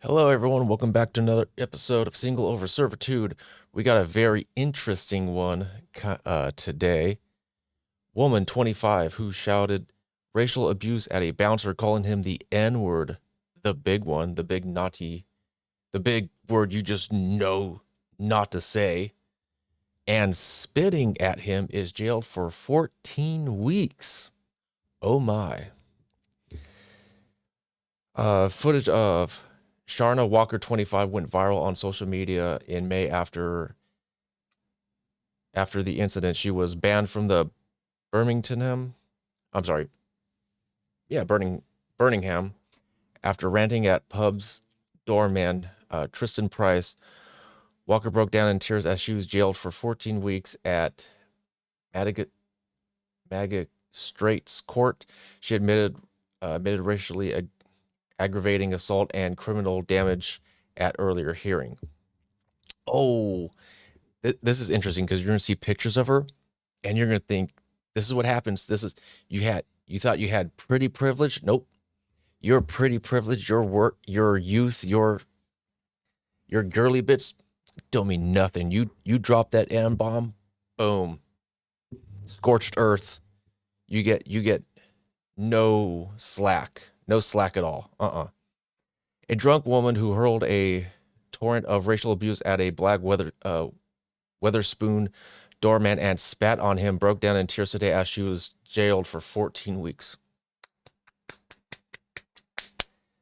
Hello, everyone. Welcome back to another episode of Single Over Servitude. We got a very interesting one today. Woman 25 who shouted racial abuse at a bouncer, calling him the N word, the big one, the big naughty, the big word you just know not to say, and spitting at him is jailed for 14 weeks. Oh my. Footage of Sharna Walker 25 went viral on social media in May after the incident. She was banned from the Birmingham. I'm sorry. Yeah, Birmingham after ranting at pub's doorman Tristan Price. Walker broke down in tears as she was jailed for 14 weeks at Magistrates Court. She admitted racially aggravating assault and criminal damage at earlier hearing. Oh, this is interesting because you're going to see pictures of her and you're going to think this is what happens. You thought you had pretty privilege. Nope. Your pretty privilege, your work, your youth, your girly bits don't mean nothing. You drop that M bomb, boom. Scorched earth. You get no slack. No slack at all. A drunk woman who hurled a torrent of racial abuse at a black Weatherspoon doorman and spat on him broke down in tears today as she was jailed for 14 weeks.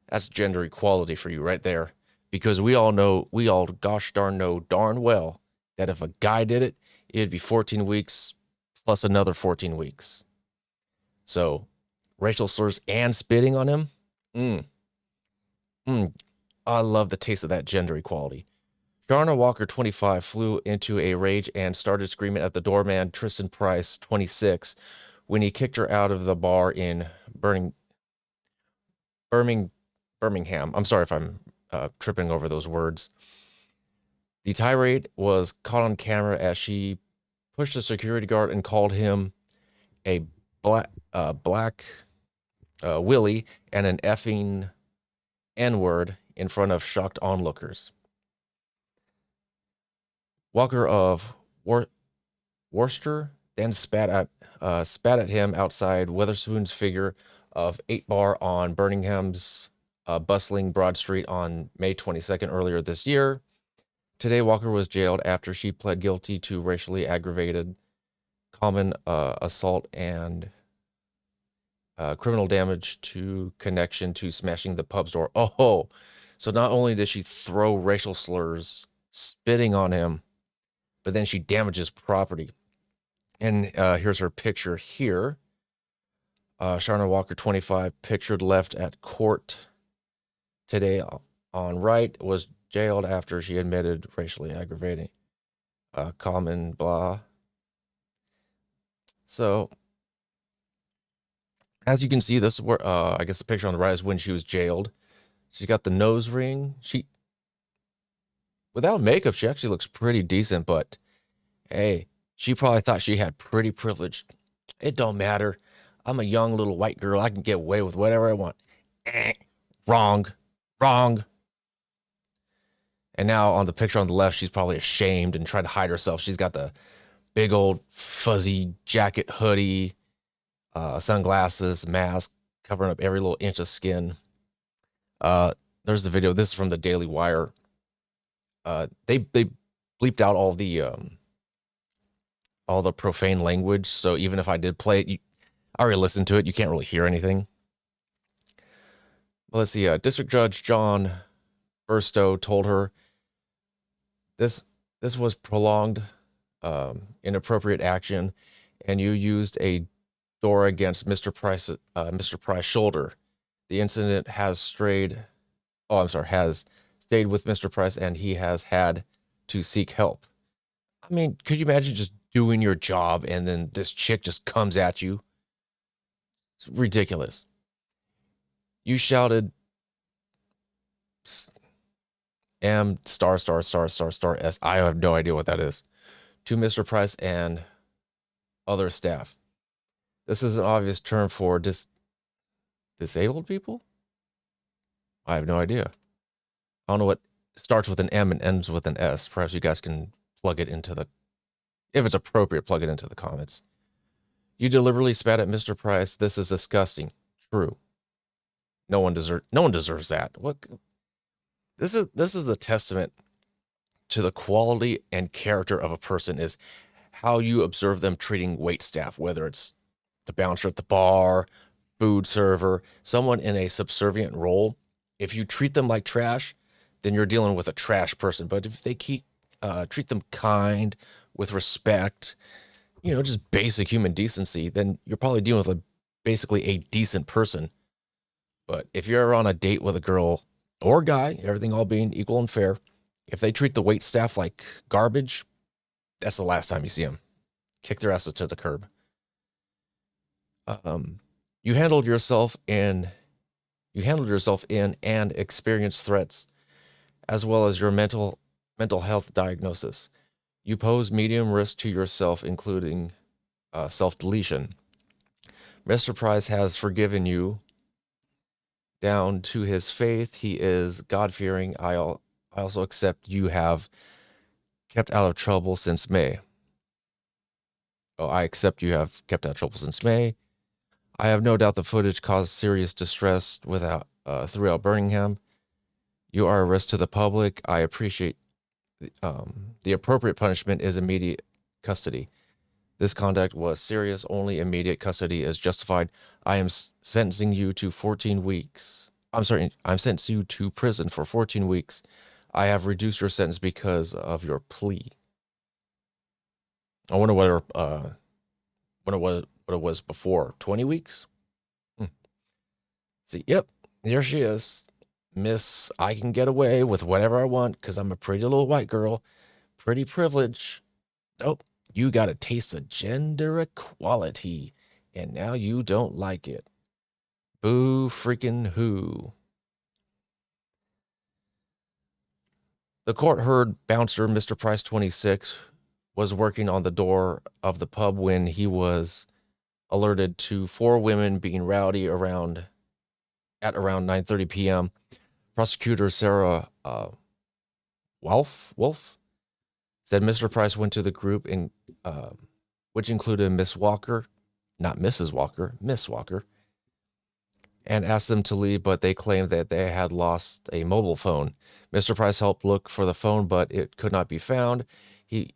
That's gender equality for you right there. Because we all gosh darn know darn well that if a guy did it, it'd be 14 weeks plus another 14 weeks. So, racial slurs and spitting on him, mm, I love the taste of that gender equality. Sharna Walker, 25, flew into a rage and started screaming at the doorman, Tristan Price, 26, when he kicked her out of the bar in Birmingham. Birmingham. I'm sorry if I'm tripping over those words. The tirade was caught on camera as she pushed a security guard and called him a black Willie and an effing N word in front of shocked onlookers. Walker of Worcester then spat at him outside Weatherspoon's figure of 8 Bar on Birmingham's bustling Broad Street on May 22nd earlier this year. Today, Walker was jailed after she pled guilty to racially aggravated common assault and criminal damage to connection to smashing the pub's door. Oh, so not only did she throw racial slurs, spitting on him, but then she damages property. And here's her picture here. Sharna Walker, 25, pictured left at court today on right, was jailed after she admitted racially aggravating common blah. So, as you can see, this is where I guess the picture on the right is when she was jailed. She's got the nose ring. Without makeup, she actually looks pretty decent, but hey, she probably thought she had pretty privilege. It don't matter. I'm a young little white girl. I can get away with whatever I want. Wrong. Wrong. And now on the picture on the left, she's probably ashamed and trying to hide herself. She's got the big old fuzzy jacket, hoodie, sunglasses, mask, covering up every little inch of skin. There's the video. This is from the Daily Wire. They bleeped out all the profane language. So even if I did play it, I already listened to it. You can't really hear anything. Well, let's see. District Judge John Burstow told her this was prolonged, inappropriate action, and you used a door against Mr. Price's shoulder. The incident has stayed with Mr. Price, and he has had to seek help. I mean, could you imagine just doing your job and then this chick just comes at you? It's ridiculous. You shouted M star star star star star S. I have no idea what that is. To Mr. Price and other staff. This is an obvious term for disabled people? I have no idea. I don't know what starts with an M and ends with an S. Perhaps you guys can plug it into the, if it's appropriate, plug it into the comments. You deliberately spat at Mr. Price. This is disgusting. True. No one deserves that. What? This is a testament to the quality and character of a person, is how you observe them treating wait staff, whether it's the bouncer at the bar, food server, someone in a subservient role. If you treat them like trash, then you're dealing with a trash person. But if they treat them kind, with respect, just basic human decency, then you're probably dealing with basically a decent person. But if you're on a date with a girl or guy, everything all being equal and fair, if they treat the wait staff like garbage, that's the last time you see them. Kick their asses to the curb. You handled yourself in and experienced threats, as well as your mental health diagnosis. You pose medium risk to yourself, including self-deletion. Mr. Price has forgiven you down to his faith. He is God-fearing. I also accept you have kept out of trouble since May. I accept you have kept out of trouble since May. I have no doubt the footage caused serious distress throughout Birmingham. You are a risk to the public. I appreciate the appropriate punishment is immediate custody. This conduct was serious. Only immediate custody is justified. I am sentencing you to 14 weeks. I'm sentencing you to prison for 14 weeks. I have reduced your sentence because of your plea. I wonder what it was before. 20 weeks? See, yep, there she is. Miss, I can get away with whatever I want because I'm a pretty little white girl. Pretty privilege. Nope, you got a taste of gender equality, and now you don't like it. Boo freaking who. The court heard bouncer Mr. Price 26 was working on the door of the pub when he was alerted to 4 women being rowdy at around 9:30 p.m. Prosecutor Sarah Wolf said Mr. Price went to the group, which included Miss Walker, not Mrs. Walker, Miss Walker, and asked them to leave, but they claimed that they had lost a mobile phone. Mr. Price helped look for the phone, but it could not be found. He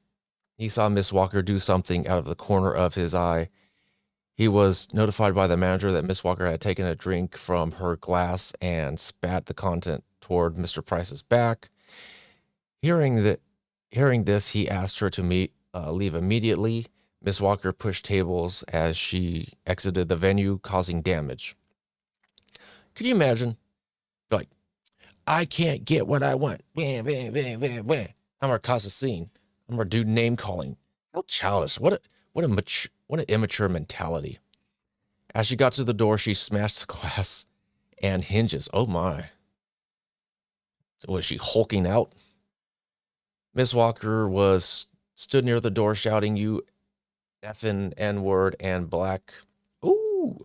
saw Miss Walker do something out of the corner of his eye. He was notified by the manager that Miss Walker had taken a drink from her glass and spat the content toward Mr. Price's back. Hearing this, he asked her to leave immediately. Miss Walker pushed tables as she exited the venue, causing damage. Could you imagine? Like, I can't get what I want. I'm gonna cause a scene. I'm gonna do name calling. How childish! What an immature mentality. As she got to the door, she smashed the glass and hinges. Oh my! Was she hulking out? Miss Walker stood near the door, shouting, "You effing N-word and black." Ooh.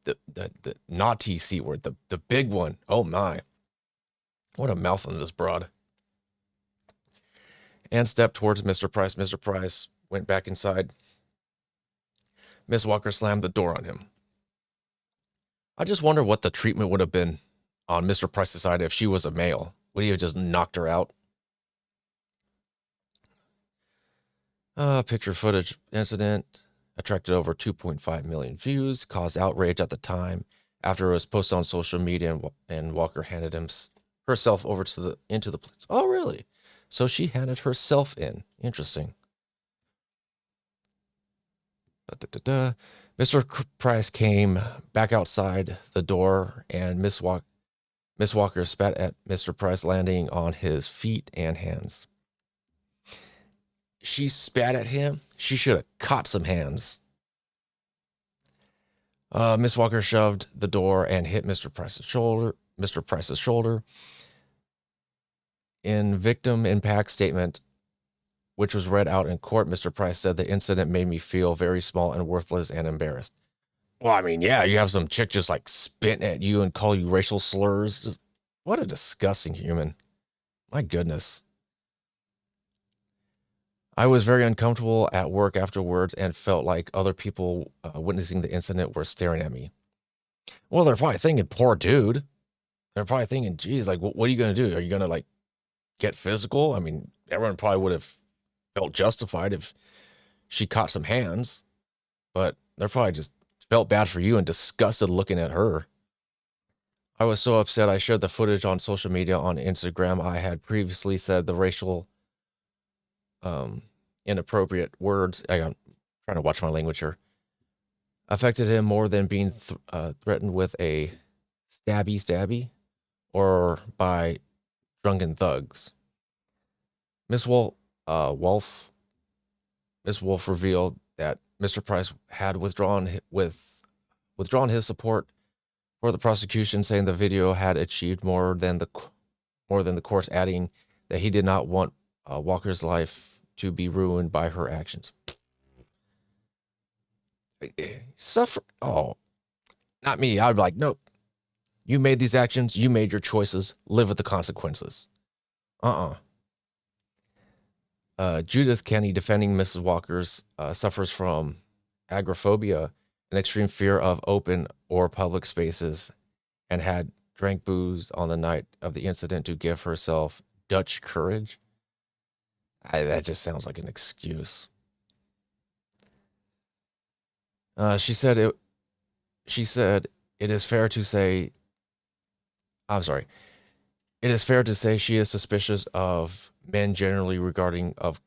The naughty C word, the big one. Oh my. What a mouth on this broad. And stepped towards Mr. Price. Mr. Price went back inside. Miss Walker slammed the door on him. I just wonder what the treatment would have been on Mr. Price's side if she was a male. Would he have just knocked her out? Picture footage incident attracted over 2.5 million views, caused outrage at the time after it was posted on social media, and Walker handed herself over into the police. Oh, really? So she handed herself in. Interesting. Mr. Price came back outside the door, and Miss Walker spat at Mr. Price, landing on his feet and hands. She spat at him. She should have caught some hands. Miss Walker shoved the door and hit Mr. Price's shoulder. In victim impact statement, which was read out in court, Mr. Price said the incident made me feel very small and worthless and embarrassed. Well, I mean, yeah, you have some chick just like spit at you and call you racial slurs. What a disgusting human. My goodness. I was very uncomfortable at work afterwards and felt like other people witnessing the incident were staring at me. Well, they're probably thinking, poor dude. They're probably thinking, geez, like, what are you going to do? Are you going to like get physical? I mean, everyone probably would have felt justified if she caught some hands, but they're probably just felt bad for you and disgusted looking at her. I was so upset. I shared the footage on social media on Instagram. I had previously said the racial, um, inappropriate words. I'm trying to watch my language here. Affected him more than being threatened with a stabby or by drunken thugs. Miss Wolf, Wolf, Miss Wolf revealed that Mr. Price had withdrawn his support for the prosecution, saying the video had achieved more than the courts, adding that he did not want Walker's life to be ruined by her actions. Suffer? Oh, not me. I'd be like, nope. You made these actions. You made your choices. Live with the consequences. Judith Kenny, defending Mrs. Walker's, suffers from agoraphobia, an extreme fear of open or public spaces, and had drank booze on the night of the incident to give herself Dutch courage. That just sounds like an excuse. She said it. She said it is fair to say. I'm sorry. It is fair to say she is suspicious of men generally regarding of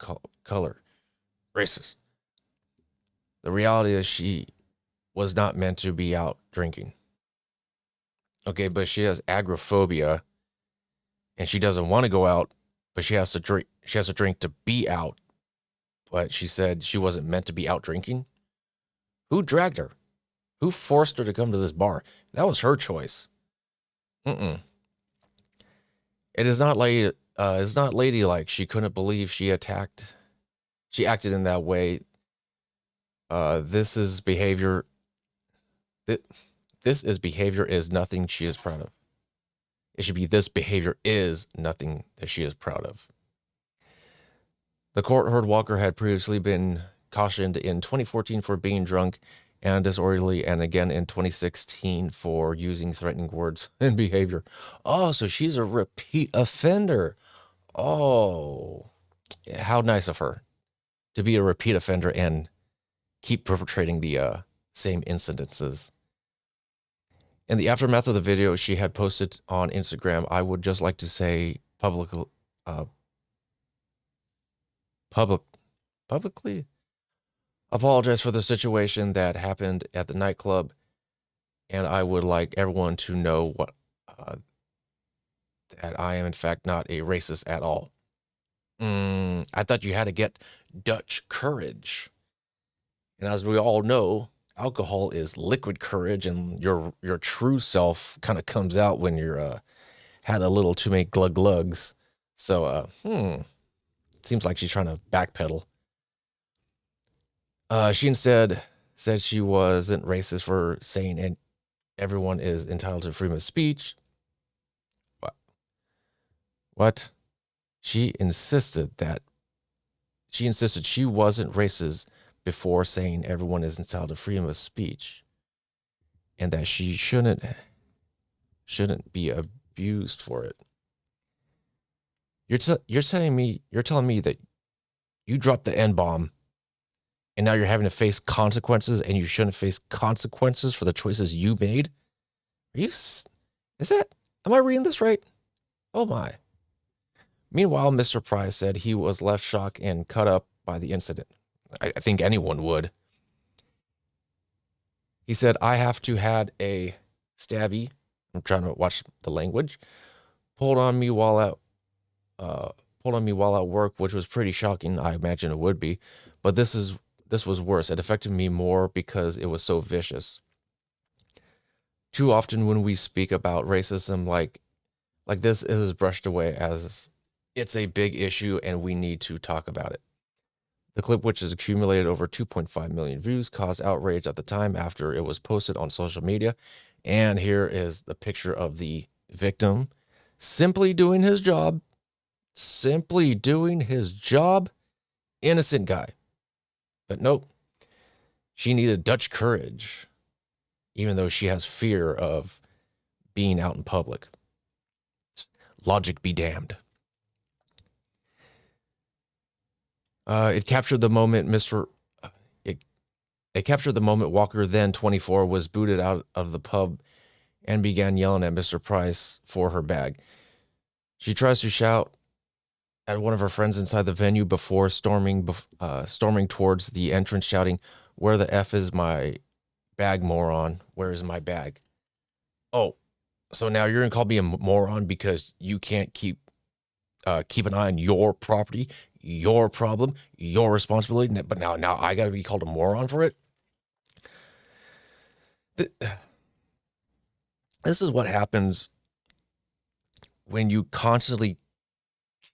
color, racist. The reality is she was not meant to be out drinking. Okay, but she has agoraphobia and she doesn't want to go out, but she has to drink. She has to drink to be out. But she said she wasn't meant to be out drinking. Who dragged her? Who forced her to come to this bar? That was her choice. Mm-mm. It is not lady. It's not ladylike. She couldn't believe she attacked. She acted in that way. This is behavior. This is behavior is nothing she is proud of. It should be this behavior is nothing that she is proud of. The court heard Walker had previously been cautioned in 2014 for being drunk and disorderly, and again in 2016 for using threatening words and behavior. Oh, so she's a repeat offender. Oh, how nice of her to be a repeat offender and keep perpetrating the same incidences. In the aftermath of the video she had posted on Instagram, I would just like to say publicly apologize for the situation that happened at the nightclub, and I would like everyone to know that I am in fact not a racist at all. I thought you had to get Dutch courage, and as we all know, alcohol is liquid courage, and your true self kind of comes out when you're had a little too many glugs. So seems like she's trying to backpedal. She instead said she wasn't racist for saying and everyone is entitled to freedom of speech. What? She insisted she wasn't racist before saying everyone is entitled to freedom of speech, and that she shouldn't be abused for it. You're telling me that you dropped the N-bomb and now you're having to face consequences, and you shouldn't face consequences for the choices you made? Am I reading this right? Oh my. Meanwhile, Mr. Price said he was left shocked and cut up by the incident. I think anyone would. He said, I have to had a stabby. I'm trying to watch the language. Pulled on me while at work, which was pretty shocking. I imagine it would be, but this was worse. It affected me more because it was so vicious. Too often when we speak about racism like this, it is brushed away as it's a big issue and we need to talk about it. The clip, which has accumulated over 2.5 million views, caused outrage at the time after it was posted on social media. And here is the picture of the victim. Simply doing his job. Simply doing his job. Innocent guy. But nope. She needed Dutch courage, even though she has fear of being out in public. Logic be damned. It captured the moment It captured the moment Walker, then 24, was booted out of the pub and began yelling at Mr. Price for her bag. She tries to shout at one of her friends inside the venue before storming towards the entrance, shouting, "Where the F is my bag, moron? Where is my bag?" Oh, so now you're gonna call me a moron because you can't keep an eye on your property, your problem, your responsibility, but now I gotta be called a moron for it? This is what happens when you constantly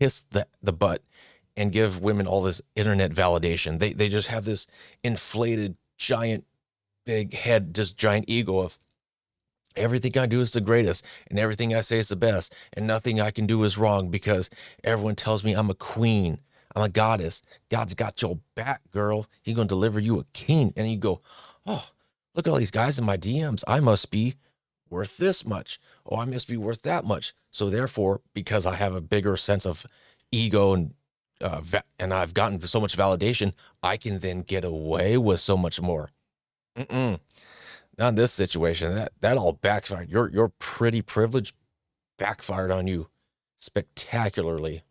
kiss the butt and give women all this internet validation. They just have this inflated, giant, big head, just giant ego of everything I do is the greatest and everything I say is the best and nothing I can do is wrong because everyone tells me I'm a queen. I'm a goddess. God's got your back, girl. He's going to deliver you a king. And you go, oh, look at all these guys in my DMs. I must be worth this much. Oh, I must be worth that much. So therefore, because I have a bigger sense of ego and I've gotten so much validation, I can then get away with so much more. Not in this situation. That all backfired. Your pretty privilege backfired on you spectacularly.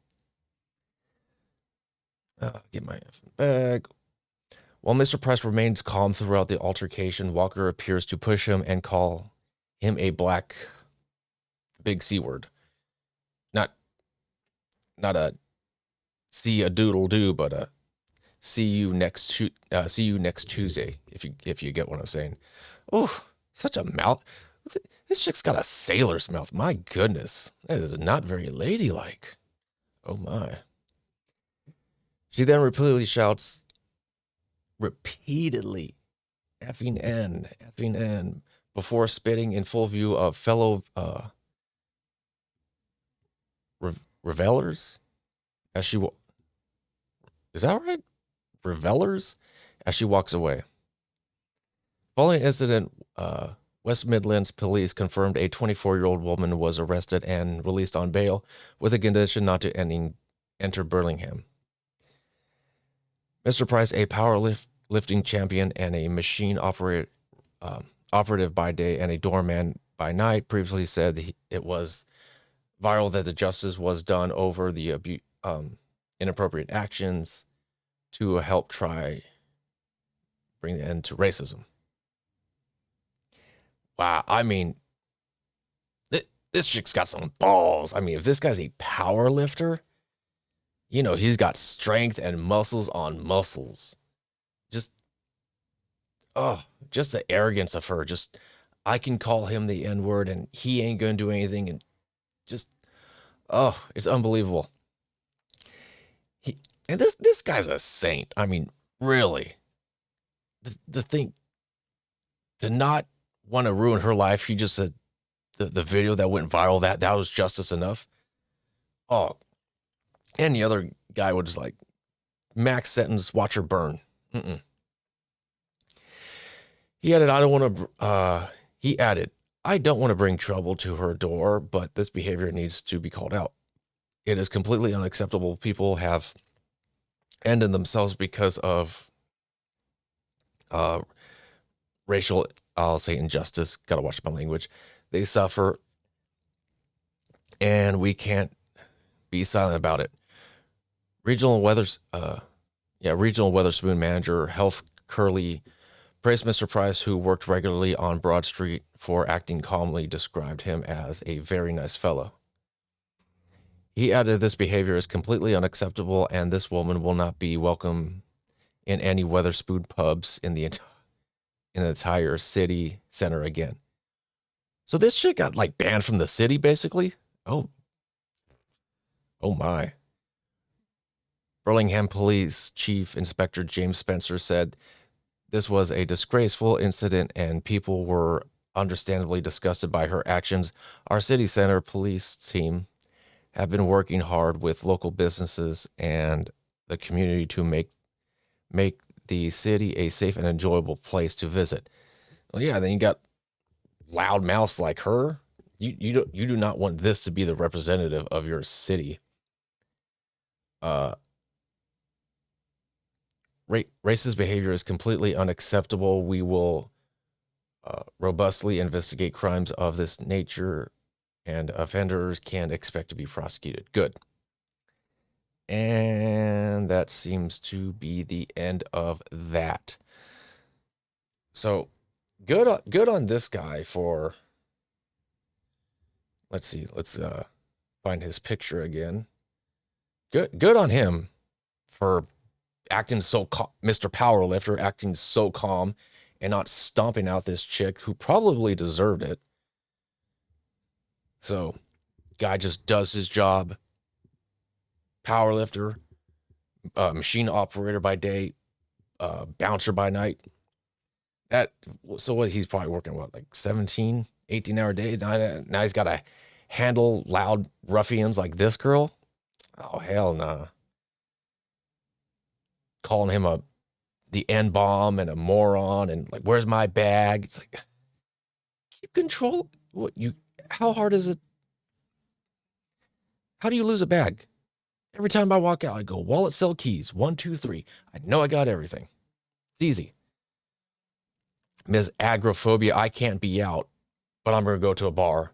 Get my bag. While Mr. Price remains calm throughout the altercation, Walker appears to push him and call him a black big C word. Not a see a doodle do, but a see you next Tuesday, if you get what I'm saying. Oh, such a mouth. This chick's got a sailor's mouth. My goodness. That is not very ladylike. Oh my. She then repeatedly shouts, effing N, before spitting in full view of fellow revelers as she is that right? Revelers as she walks away. Following the incident, West Midlands police confirmed a 24-year-old woman was arrested and released on bail with a condition not to enter Birmingham. Mr. Price, a powerlifting champion and a machine operative by day and a doorman by night, previously said it was viral that the justice was done over the inappropriate actions to help try bring the end to racism. Wow, I mean, this chick's got some balls. I mean, if this guy's a power lifter, you know, he's got strength and muscles on muscles. Just the arrogance of her. Just, I can call him the N-word and he ain't going to do anything. And just, it's unbelievable. And this guy's a saint. I mean, really. To not want to ruin her life. He just said the video that went viral, that was justice enough. Oh, and the other guy would just like max sentence, watch her burn. He added, I don't want to bring trouble to her door, but this behavior needs to be called out. It is completely unacceptable. People have ended themselves because of racial, I'll say, injustice. Gotta watch my language. They suffer, and we can't be silent about it. Regional Weatherspoon manager Health Curley praised Mr. Price, who worked regularly on Broad Street, for acting calmly, described him as a very nice fellow. He added this behavior is completely unacceptable and this woman will not be welcome in any Weatherspoon pubs in the entire city center again. So this chick got like banned from the city, basically. Oh my. Burlingame Police Chief Inspector James Spencer said this was a disgraceful incident and people were understandably disgusted by her actions. Our city center police team have been working hard with local businesses and the community to make the city a safe and enjoyable place to visit. Well, yeah, then you got loud mouths like her. You do not want this to be the representative of your city. Uh, racist behavior is completely unacceptable. We will robustly investigate crimes of this nature, and offenders can expect to be prosecuted. Good. And that seems to be the end of that. So good on this guy for. Let's see. Let's find his picture again. Good on him for acting so Mr. Powerlifter acting so calm and not stomping out this chick who probably deserved it. So, guy just does his job. Powerlifter, machine operator by day, bouncer by night. So what, he's probably working like 17, 18-hour days. Now he's got to handle loud ruffians like this girl. Oh, hell nah. Calling him the N-bomb and a moron and like, where's my bag? It's like, keep control. How hard is it? How do you lose a bag? Every time I walk out, I go, wallet, cell, keys, 1, 2, 3. I know I got everything. It's easy. Ms. Agoraphobia, I can't be out, but I'm going to go to a bar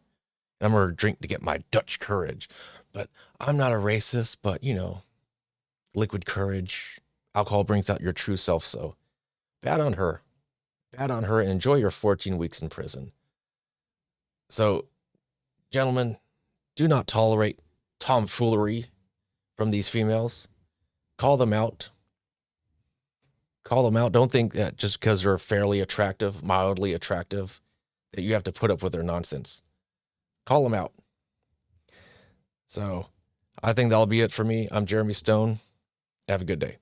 and I'm going to drink to get my Dutch courage. But I'm not a racist, but liquid courage. Alcohol brings out your true self. So bad on her. Bad on her, and enjoy your 14 weeks in prison. So, gentlemen, do not tolerate tomfoolery from these females. Call them out. Call them out. Don't think that just because they're fairly attractive, mildly attractive, that you have to put up with their nonsense. Call them out. So I think that'll be it for me. I'm Jeremy Stone. Have a good day.